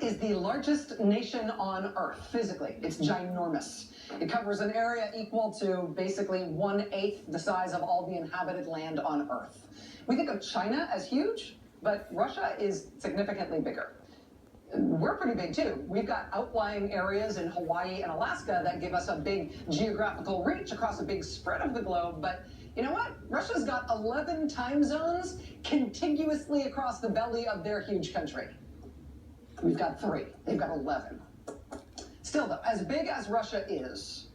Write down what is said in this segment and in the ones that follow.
is the largest nation on Earth, physically. It's ginormous. It covers an area equal to basically 1/8 the size of all the inhabited land on Earth. We think of China as huge, but Russia is significantly bigger. We're pretty big too. We've got outlying areas in Hawaii and Alaska that give us a big geographical reach across a big spread of the globe, but you know what? Russia's got 11 time zones contiguously across the belly of their huge country. We've got 3. They've got 11. Still though, as big as Russia is,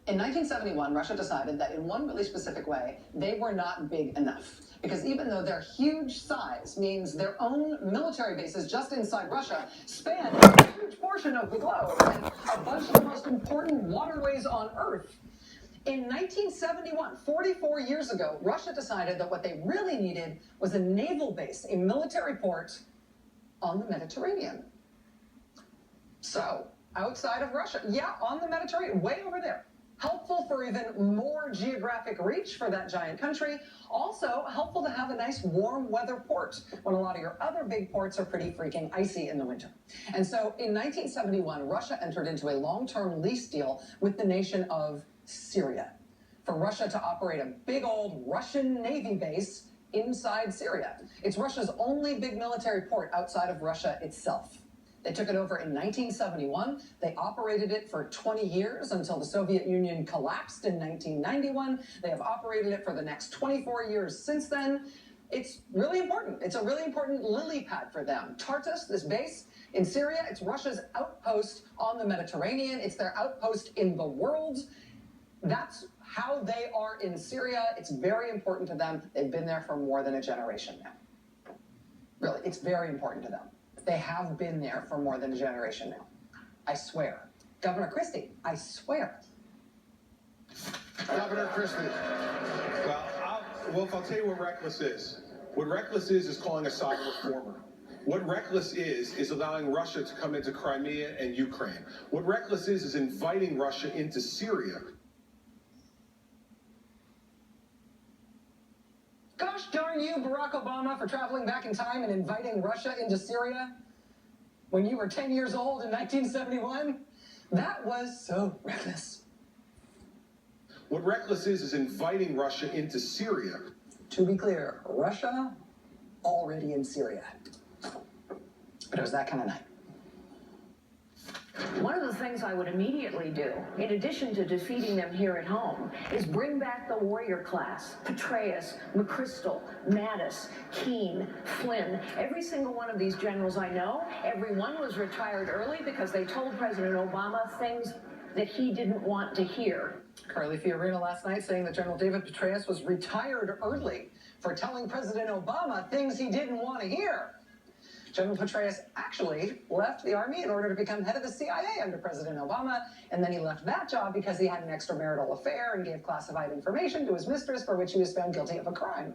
in 1971, Russia decided that in one really specific way, they were not big enough. Because even though their huge size means their own military bases just inside Russia span a huge portion of the globe and a bunch of the most important waterways on Earth, in 1971, 44 years ago, Russia decided that what they really needed was a naval base, a military port on the Mediterranean. So, outside of Russia, yeah, on the Mediterranean, way over there. Helpful for even more geographic reach for that giant country. Also, helpful to have a nice warm weather port when a lot of your other big ports are pretty freaking icy in the winter. And so in 1971, Russia entered into a long-term lease deal with the nation of Syria for Russia to operate a big old Russian Navy base inside Syria. It's Russia's only big military port outside of Russia itself. They took it over in 1971. They operated it for 20 years until the Soviet Union collapsed in 1991. They have operated it for the next 24 years since then. It's really important. It's a really important lily pad for them. Tartus, this base in Syria, it's Russia's outpost on the Mediterranean. It's their outpost in the world. That's how they are in Syria. It's very important to them. They've been there for more than a generation now. Really, it's very important to them. They have been there for more than a generation now. I swear. Governor Christie, I swear. Governor Christie. Well, Wolf, I'll tell you what reckless is. What reckless is calling Assad a reformer. What reckless is allowing Russia to come into Crimea and Ukraine. What reckless is inviting Russia into Syria. Gosh darn you, Barack Obama, for traveling back in time and inviting Russia into Syria when you were 10 years old in 1971. That was so reckless. What reckless is inviting Russia into Syria. To be clear, Russia already in Syria. But it was that kind of night. One of the things I would immediately do, in addition to defeating them here at home, is bring back the warrior class. Petraeus, McChrystal, Mattis, Keane, Flynn. Every single one of these generals I know, every one was retired early because they told President Obama things that he didn't want to hear. Carly Fiorina last night saying that General David Petraeus was retired early for telling President Obama things he didn't want to hear. General Petraeus actually left the Army in order to become head of the CIA under President Obama, and then he left that job because he had an extramarital affair and gave classified information to his mistress for which he was found guilty of a crime.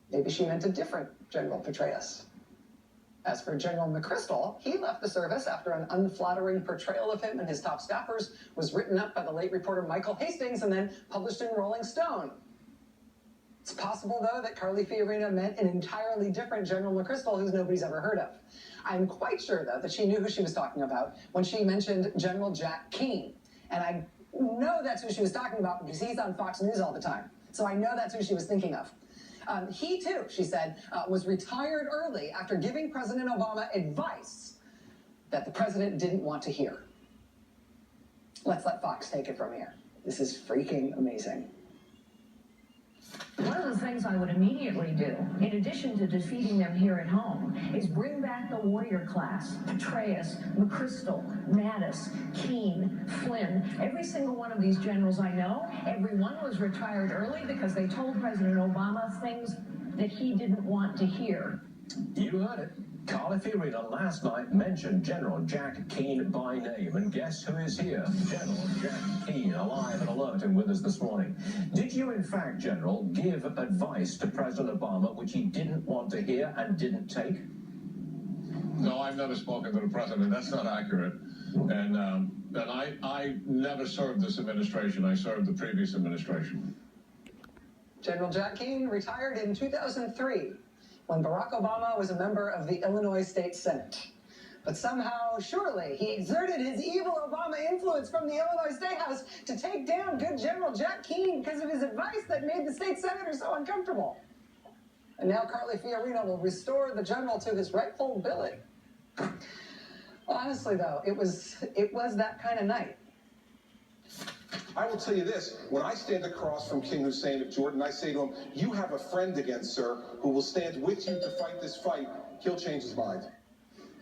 Maybe she meant a different General Petraeus. As for General McChrystal, he left the service after an unflattering portrayal of him and his top staffers was written up by the late reporter Michael Hastings and then published in Rolling Stone. It's possible, though, that Carly Fiorina meant an entirely different General McChrystal who nobody's ever heard of. I'm quite sure, though, that she knew who she was talking about when she mentioned General Jack Keane. And I know that's who she was talking about because he's on Fox News all the time. So I know that's who she was thinking of. He, too, she said, was retired early after giving President Obama advice that the president didn't want to hear. Let's let Fox take it from here. This is freaking amazing. One of the things I would immediately do, in addition to defeating them here at home, is bring back the warrior class. Petraeus, McChrystal, Mattis, Keane, Flynn. Every single one of these generals I know, every one was retired early because they told President Obama things that he didn't want to hear. You heard it. Carly Fiorina last night mentioned General Jack Keane by name, and guess who is here? General Jack Keane, alive and alert and with us this morning. Did you, in fact, General, give advice to President Obama which he didn't want to hear and didn't take? No, I've never spoken to the president. That's not accurate. And I never served this administration. I served the previous administration. General Jack Keane retired in 2003. When Barack Obama was a member of the Illinois State Senate. But somehow, surely, he exerted his evil Obama influence from the Illinois State House to take down good General Jack Keane because of his advice that made the state senator so uncomfortable. And now Carly Fiorina will restore the general to his rightful billing. Honestly, though, it was that kind of night. I will tell you this, when I stand across from King Hussein of Jordan, I say to him, you have a friend again, sir, who will stand with you to fight this fight. He'll change his mind.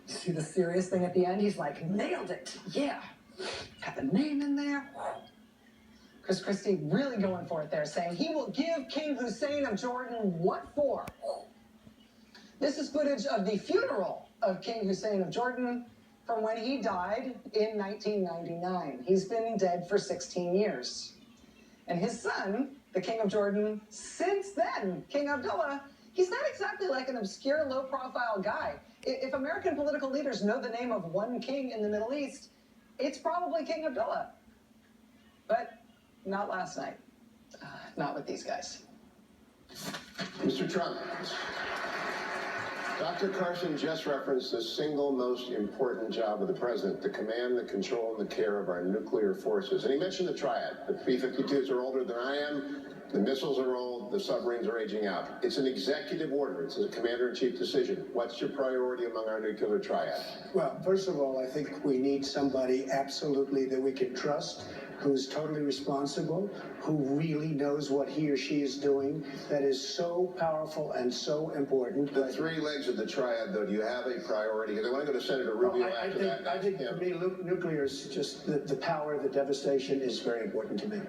See the serious thing at the end? He's like, nailed it. Yeah. Got the name in there. Chris Christie really going for it there, saying he will give King Hussein of Jordan what for? This is footage of the funeral of King Hussein of Jordan from when he died in 1999. He's been dead for 16 years. And his son, the King of Jordan, since then, King Abdullah, he's not exactly like an obscure, low-profile guy. If American political leaders know the name of one king in the Middle East, it's probably King Abdullah. But not last night. Not with these guys. Mr. Trump, Dr. Carson just referenced the single most important job of the president, the command, the control, and the care of our nuclear forces. And he mentioned the triad. The B-52s are older than I am. The missiles are old. The submarines are aging out. It's an executive order. It's a commander-in-chief decision. What's your priority among our nuclear triad? Well, first of all, I think we need somebody absolutely that we can trust, who's totally responsible, who really knows what he or she is doing, that is so powerful and so important. The three legs of the triad, though, do you have a priority? Because I want to go to Senator Rubio after that. I think for me, nuclear is just the power, the devastation is very important to me.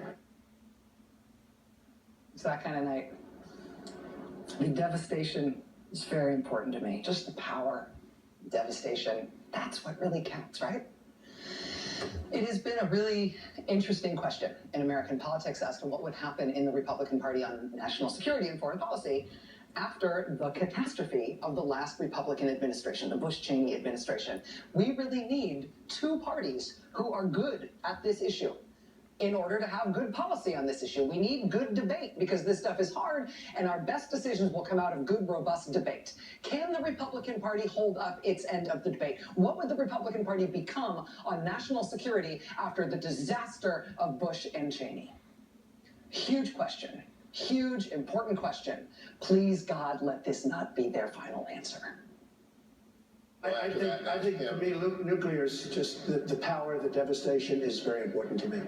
It's that kind of night. The devastation is very important to me. Just the power, devastation, that's what really counts, right? It has been a really interesting question in American politics as to what would happen in the Republican Party on national security and foreign policy after the catastrophe of the last Republican administration, the Bush-Cheney administration. We really need two parties who are good at this issue. In order to have good policy on this issue, we need good debate because this stuff is hard and our best decisions will come out of good, robust debate. Can the Republican Party hold up its end of the debate? What would the Republican Party become on national security after the disaster of Bush and Cheney? Huge question. Huge, important question. Please, God, let this not be their final answer. I think for me, nuclear is just the power, the devastation is very important to me.